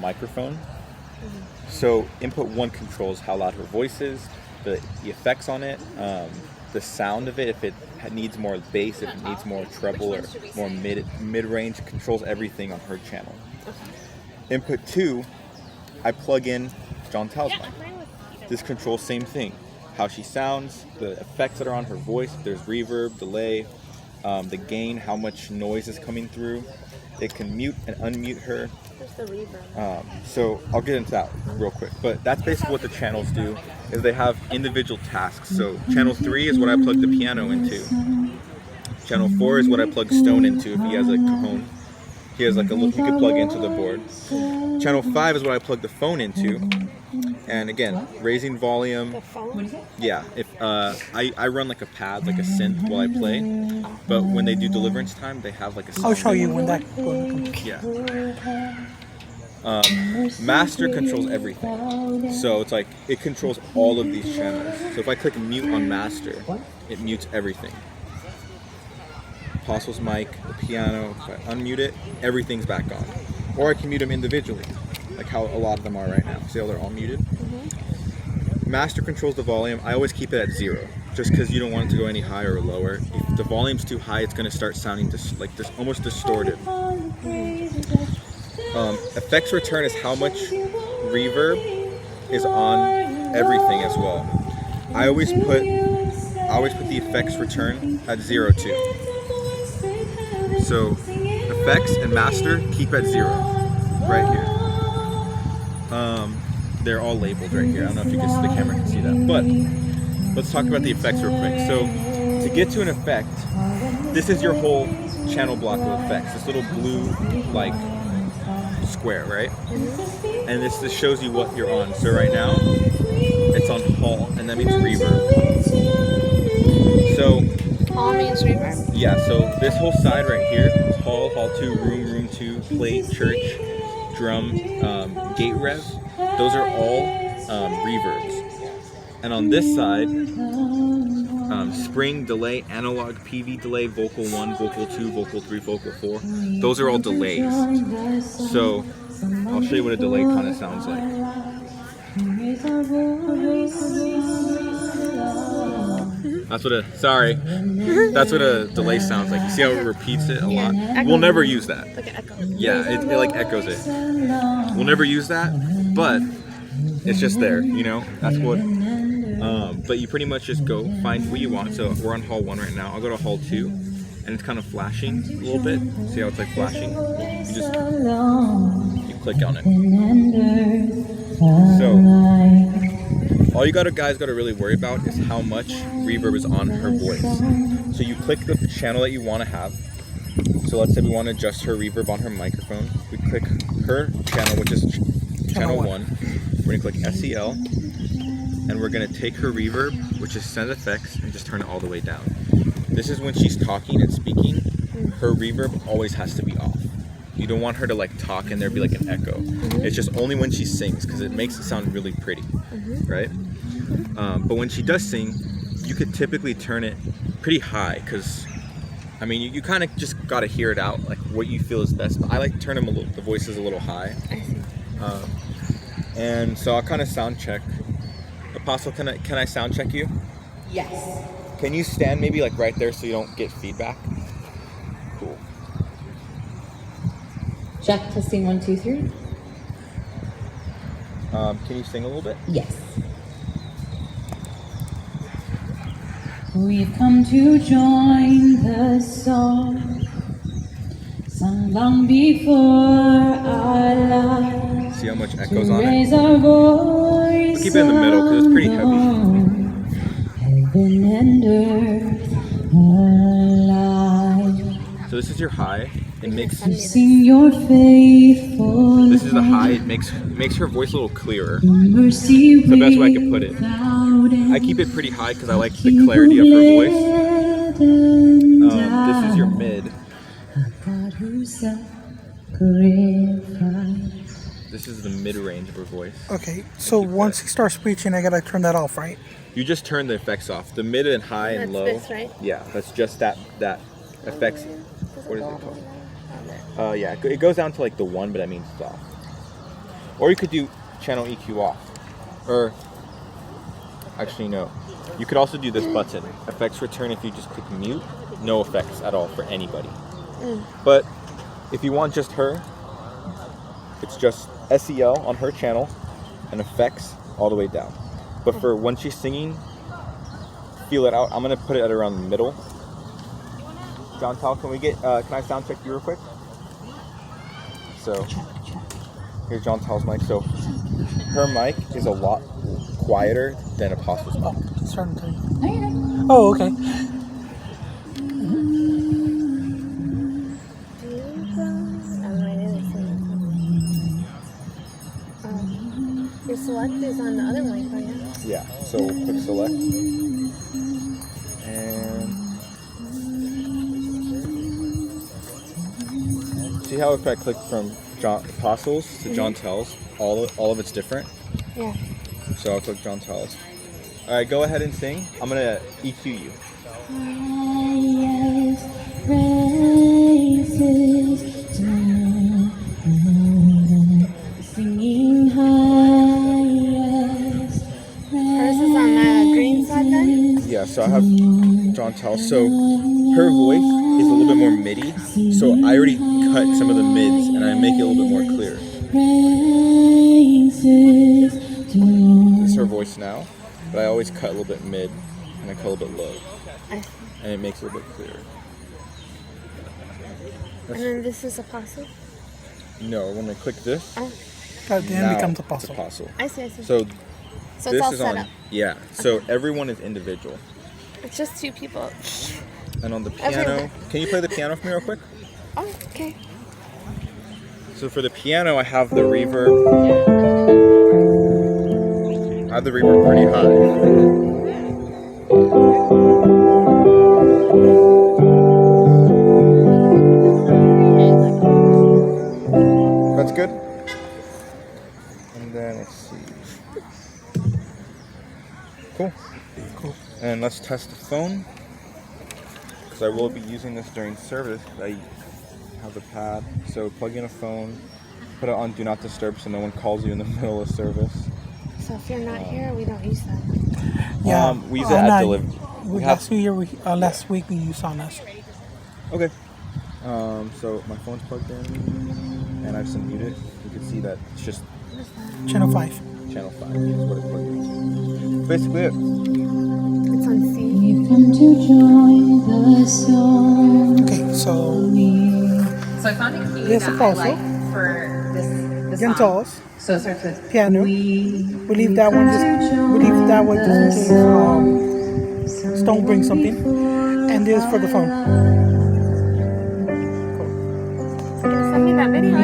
microphone. So input 1 controls how loud her voice is, the effects on it, the sound of it, if it needs more bass, if it needs more treble or more mid-range, controls everything on her channel. Input 2, I plug in John Tao's mic. This controls same thing, how she sounds, the effects that are on her voice, if there's reverb, delay, the gain, how much noise is coming through. It can mute and unmute her. There's the reverb. So I'll get into that real quick, but that's basically what the channels do, is they have individual tasks. So channel 3 is what I plug the piano into. Channel 4 is what I plug Stone into if he has a cajon. He has like he could plug into the board. Channel 5 is what I plug the phone into. And again, raising volume. The phone? Yeah, if I run like a pad, like a synth while I play. But when they do deliverance time, they have like a sound. I'll show you when that. Yeah. Master controls everything. So it's like it controls all of these channels. So if I click mute on master, it mutes everything. Apostle's mic, the piano, if I unmute it, everything's back on. Or I can mute them individually, like how a lot of them are right now. See how they're all muted? Master controls the volume. I always keep it at 0, just because you don't want it to go any higher or lower. If the volume's too high, it's going to start sounding like this, almost distorted. Effects return is how much reverb is on everything as well. I always put the effects return at 0 too. So effects and master keep at 0 right here. They're all labeled right here. I don't know if the camera can see that, but let's talk about the effects real quick. So to get to an effect, this is your whole channel block of effects. This little blue like square, right? And this shows you what you're on. So right now it's on hall, and that means reverb. So Hall means reverb? yeah, so this whole side right here, hall, hall 2, room 2, plate, church, drum, gate rev, those are all reverbs. And on this side, spring, delay, analog, PV delay, vocal 1, vocal 2, vocal 3, vocal 4, those are all delays. So I'll show you what a delay kind of sounds like. That's what a delay sounds like. You see how it repeats it a lot? We'll never use that. Like an echo. Yeah, it like echoes it. We'll never use that, but it's just there, you know? That's what, but you pretty much just go find what you want. So we're on hall 1 right now. I'll go to hall 2, and it's kind of flashing a little bit. See how it's like flashing? You click on it. So all you guys gotta really worry about is how much reverb is on her voice. So you click the channel that you want to have. So let's say we want to adjust her reverb on her microphone. We click her channel, which is channel 1. We're gonna click SEL, and we're gonna take her reverb, which is send effects, and just turn it all the way down. This is when she's talking and speaking. Her reverb always has to be off. You don't want her to like talk and there be like an echo. It's just only when she sings, because it makes it sound really pretty, right? But when she does sing, you could typically turn it pretty high, because I mean you kind of just got to hear it out, like what you feel is best. But I like to turn the voices a little high. I see. And so I'll kind of sound check. Apostle, can I sound check you? Yes. Can you stand maybe like right there so you don't get feedback? Cool. Check, testing 1, 2, 3. Can you sing a little bit? Yes. We've come to join the song sung long before our lives. See how much echoes on Raise it? our voice. Keep it in the middle because it's pretty heavy. Heaven and earth alive. So this is your high. It makes Sing your faithful. this is the high. It makes her voice a little clearer. Mercy. It's the best way I can put it. I keep it pretty high because I like the clarity of her voice. This is your mid. This is the mid range of her voice. Okay, so once he starts preaching, I gotta turn that off, right? You just turn the effects off. The mid and high and That's low. this, right? Yeah, that's just that effects. What is it called? Yeah, it goes down to like the 1, but that means it's off. Or you could do channel EQ off. Or, actually no. You could also do this button, effects return. If you just click mute, no effects at all for anybody. But if you want just her, it's just SEL on her channel and effects all the way down. But for when she's singing, feel it out. I'm gonna put it at around the middle. John Tal, can I sound check you real quick? So here's John Tal's mic. So her mic is a lot quieter than Apostle's mic. Starting to. Oh, okay. Your select is on the other mic, right? Yeah, so we'll click select. And see how if I click from Apostles to John Tells, all of it's different? Yeah. So I'll click John Tells. Alright, go ahead and sing. I'm gonna EQ you. Highest praises to God. Singing highest Hers is on the green side then? Yeah, so I have John Tells. So her voice is a little bit more MIDI. So I already cut some of the mids and I make it a little bit more clear. This is her voice now, but I always cut a little bit mid and I cut a little bit low. And it makes it a little bit clearer. And then this is Apostle? No, when I click this, That then now becomes it's Apostle. Apostle. I see. So it's this all is set on, up. yeah. So everyone is individual. It's just two people. And on the piano, Everyone. can you play the piano for me real quick? Oh, okay. So for the piano, I have the reverb. I have the reverb pretty high. That's good. And then let's see. Cool. And let's test the phone. Because I will be using this during service. I have the pad. So plug in a phone, put it on Do Not Disturb so no one calls you in the middle of service. So if you're not here, we don't use that. Yeah. We use it at delivery. Last week we used Sonos. Okay. So my phone's plugged in, and I've some muted. You can see that it's just Channel 5. channel 5 is what it's plugged into. Basically it. It's on C. We've come to join the song. Okay, so So I found a key Yes, that I Apostle. like for this song. Gentles, So it starts with piano. We leave that one just in case Stone brings something. And this for the phone. Send me that video.